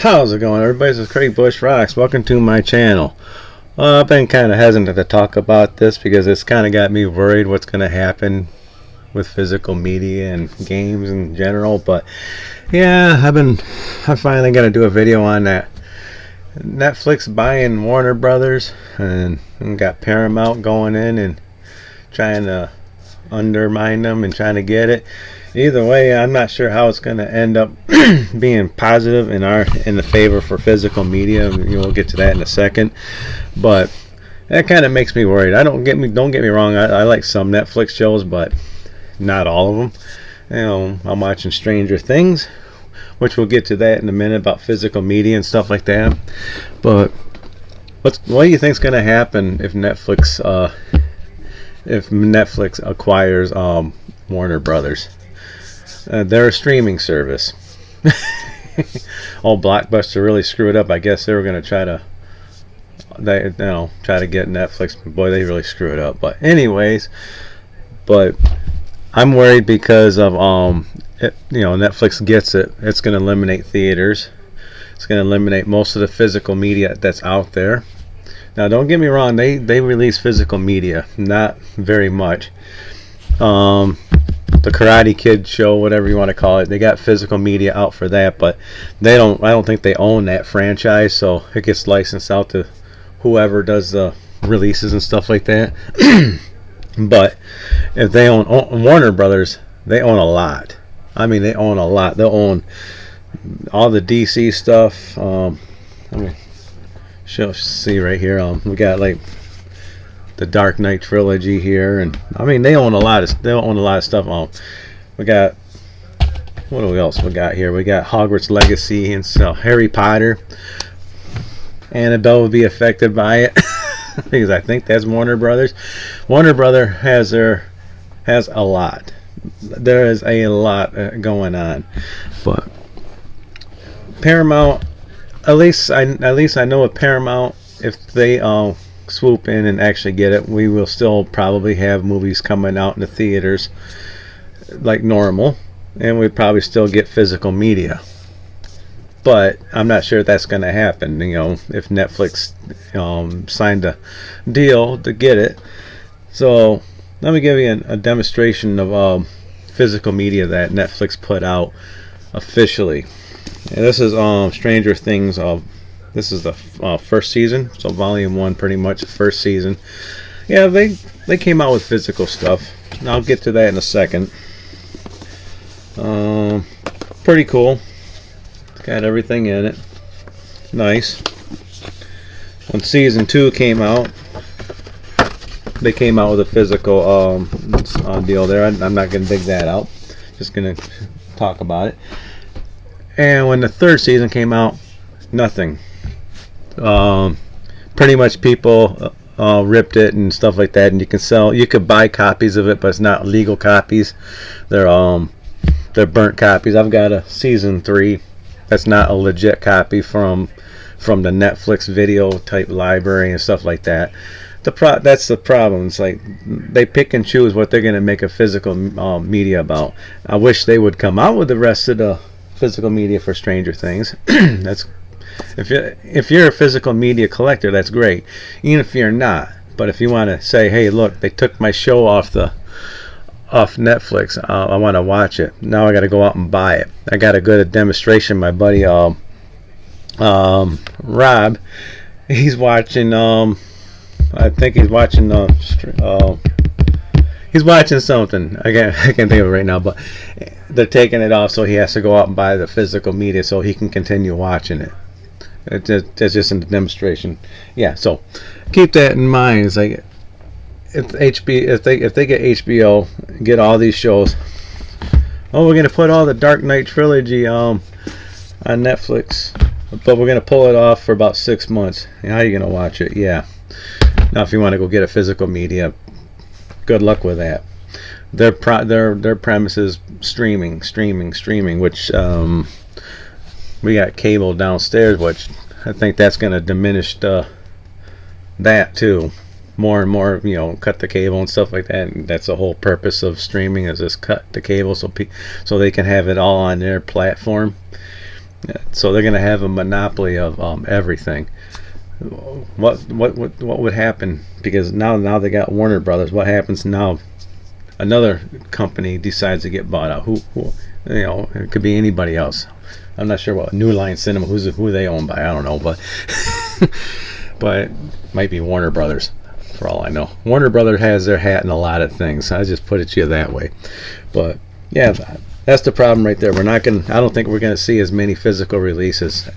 How's it going, everybody? This is Craig Bush Rocks. Welcome to my channel. I've been kind of hesitant to talk about this because it's kind of got me worried what's going to happen with physical media and games in general. But yeah, I finally got to do a video on that. Netflix buying Warner Brothers and got Paramount going in and trying to undermine them and trying to get it. Either way, I'm not sure how it's going to end up being positive in the favor for physical media. We'll get to that in a second, but that kind of makes me worried. Don't get me wrong. I like some Netflix shows, but not all of them. I'm watching Stranger Things, which we'll get to that in a minute about physical media and stuff like that. But what do you think is going to happen if Netflix acquires Warner Brothers? They're a streaming service. Blockbuster really screwed up. I guess they were going to try to get Netflix. Boy, they really screwed up. But anyways, I'm worried because of Netflix gets it. It's going to eliminate theaters. It's going to eliminate most of the physical media that's out there. Now, don't get me wrong. They release physical media, not very much. The Karate Kid show, whatever you want to call it, they got physical media out for that, but I don't think they own that franchise, so it gets licensed out to whoever does the releases and stuff like that. But if they own Warner Brothers, they own a lot. I mean, they own a lot. They'll own all the DC stuff. Let me see right here. We got like the Dark Knight trilogy here, and I mean they own a lot of stuff. We got, what else we got here? We got Hogwarts Legacy and so Harry Potter. Annabelle would be affected by it because I think that's Warner Brothers. Warner Brother has a lot. There is a lot going on, but Paramount. At least I know with Paramount, if they swoop in and actually get it, we will still probably have movies coming out in the theaters like normal, and we'd probably still get physical media. But I'm not sure that's going to happen. If Netflix signed a deal to get it. So let me give you a demonstration of physical media that Netflix put out officially. And this is Stranger Things. This is the first season, so volume 1, pretty much the first season. Yeah, they came out with physical stuff. I'll get to that in a second. Pretty cool. It's got everything in it. Nice. When season 2 came out, they came out with a physical deal there. I'm not going to dig that out. Just going to talk about it. And when the third season came out, nothing. Pretty much people ripped it and stuff like that, and you could buy copies of it, but it's not legal copies. They're burnt copies. I've got a season 3 that's not a legit copy from the Netflix video type library and stuff like that. That's the problem. It's like they pick and choose what they're going to make a physical media about. I wish they would come out with the rest of the physical media for Stranger Things. That's if you're a physical media collector, that's great. Even if you're not, but if you want to say, hey, look, they took my show off Netflix, I want to watch it. Now I got to go out and buy it. I got a good demonstration. My buddy Rob, he's watching. I think he's watching. He's watching something. I can't think of it right now, but they're taking it off, so he has to go out and buy the physical media so he can continue watching it. It's just a demonstration. Yeah, so keep that in mind. It's like if they get HBO, get all these shows. Oh, we're gonna put all the Dark Knight trilogy on Netflix, but we're gonna pull it off for about 6 months. How are you gonna watch it? Yeah. Now, if you want to go get a physical media, good luck with that. Their premise is streaming, which we got cable downstairs, which I think that's going to diminish that too. More and more, cut the cable and stuff like that. And that's the whole purpose of streaming, is just cut the cable so they can have it all on their platform. So they're going to have a monopoly of everything. What would happen? Because now they got Warner Brothers. What happens now? Another company decides to get bought out. Who it could be anybody else. I'm not sure what New Line Cinema. Who they own by? I don't know, but but it might be Warner Brothers. For all I know, Warner Brothers has their hat in a lot of things. I just put it to you that way. But yeah, that's the problem right there. I don't think we're gonna see as many physical releases.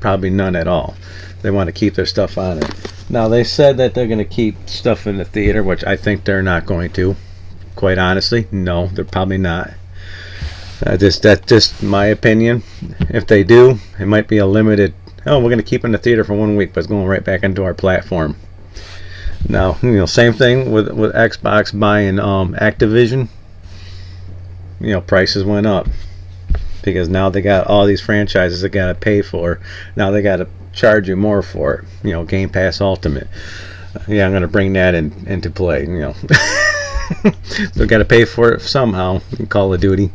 Probably none at all. They want to keep their stuff on it. Now they said that they're gonna keep stuff in the theater, which I think they're not going to. Quite honestly, no, they're probably not. That's just my opinion. If they do, it might be a limited. Oh, we're going to keep it in the theater for 1 week, but it's going right back into our platform. Now, same thing with Xbox buying Activision. Prices went up because now they got all these franchises they got to pay for. Now they got to charge you more for it. Game Pass Ultimate. Yeah, I'm going to bring that into play. They've got to pay for it somehow. Call of Duty,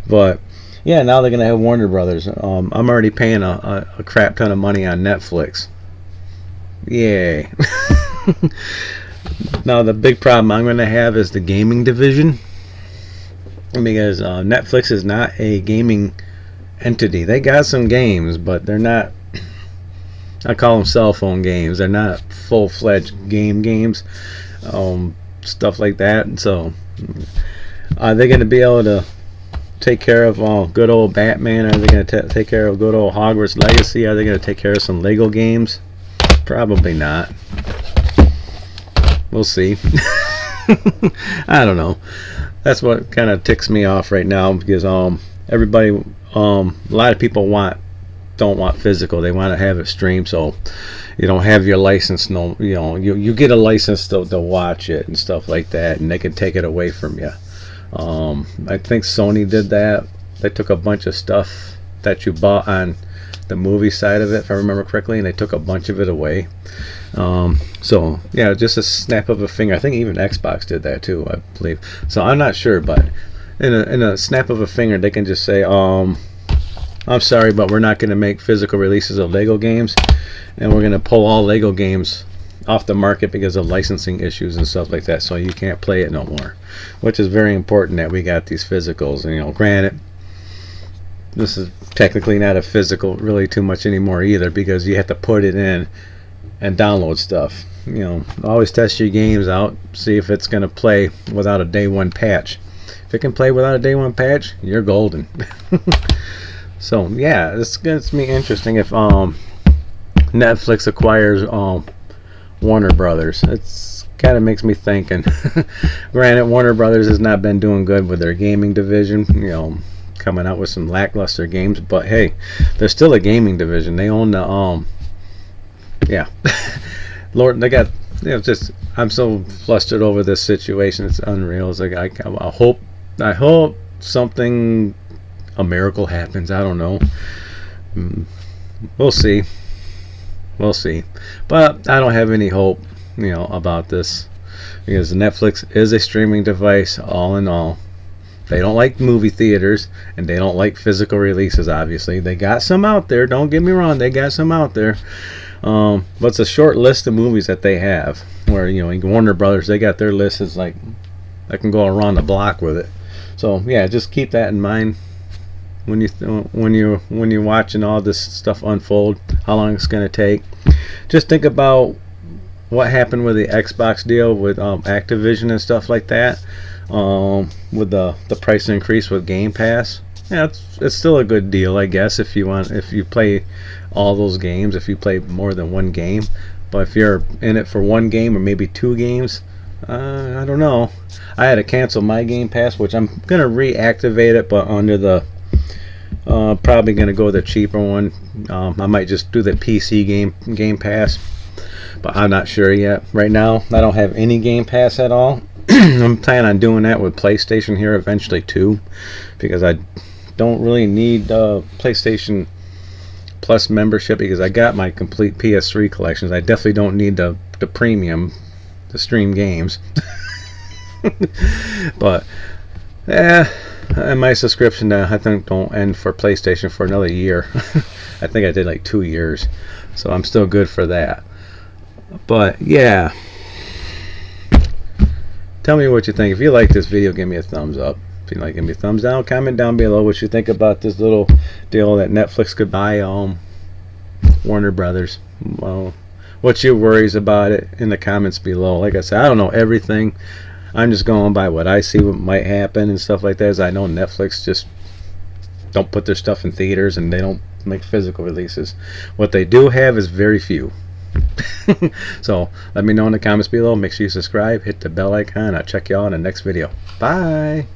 but yeah, now they're gonna have Warner Brothers. I'm already paying a crap ton of money on Netflix. Yay! Now the big problem I'm gonna have is the gaming division, because Netflix is not a gaming entity. They got some games, but they're not. I call them cell phone games. They're not full-fledged games. Stuff like that. And so are they going to be able to take care of good old Batman? Are they going to take care of good old Hogwarts Legacy? Are they going to take care of some Lego games? Probably not. We'll see. I don't know. That's what kind of ticks me off right now, because everybody, a lot of people don't want physical. They want to have it streamed, so you don't have your license. No, you get a license to watch it and stuff like that, and they can take it away from you. I think Sony did that. They took a bunch of stuff that you bought on the movie side of it, if I remember correctly, and they took a bunch of it away. So yeah, just a snap of a finger. I think even Xbox did that too, I believe. So I'm not sure, but in a snap of a finger, they can just say, I'm sorry, but we're not going to make physical releases of Lego games, and we're going to pull all Lego games off the market because of licensing issues and stuff like that, so you can't play it no more, which is very important that we got these physicals. And granted, this is technically not a physical really too much anymore either, because you have to put it in and download stuff. Always test your games out, see if it's going to play without a day one patch. If it can play without a day one patch, you're golden. So yeah, it's going to be interesting if Netflix acquires Warner Brothers. It's kind of makes me thinking. Granted, Warner Brothers has not been doing good with their gaming division, coming out with some lackluster games, but hey, they're still a gaming division. They own the yeah. Lord, they got just I'm so flustered over this situation. It's unreal. It's like I hope something, a miracle happens. I don't know. We'll see. But I don't have any hope, about this, because Netflix is a streaming device. All in all, they don't like movie theaters, and they don't like physical releases. Obviously, they got some out there. Don't get me wrong, they got some out there. But it's a short list of movies that they have. Where Warner Brothers, they got their list. Is like I can go around the block with it. So yeah, just keep that in mind when you're watching all this stuff unfold, how long it's going to take. Just think about what happened with the Xbox deal with Activision and stuff like that, with the price increase with Game Pass. Yeah, it's still a good deal, I guess, if you play all those games, if you play more than one game. But if you're in it for one game or maybe two games, I don't know. I had to cancel my Game Pass, which I'm going to reactivate it, but under the probably going to go the cheaper one. I might just do the PC Game Pass, but I'm not sure yet. Right now, I don't have any Game Pass at all. I'm planning on doing that with PlayStation here eventually too, because I don't really need PlayStation Plus membership, because I got my complete PS3 collections. I definitely don't need the premium to stream games. But And my subscription, I think, don't end for PlayStation for another year. I think I did like 2 years, so I'm still good for that. But yeah, tell me what you think. If you like this video, give me a thumbs up. If you like, give me a thumbs down. Comment down below what you think about this little deal that Netflix could buy Warner Brothers. Well, what's your worries about it in the comments below. Like I said, I don't know everything. I'm just going by what I see what might happen and stuff like that. As I know Netflix just don't put their stuff in theaters and they don't make physical releases. What they do have is very few. So let me know in the comments below. Make sure you subscribe, hit the bell icon. I'll check you all in the next video. Bye.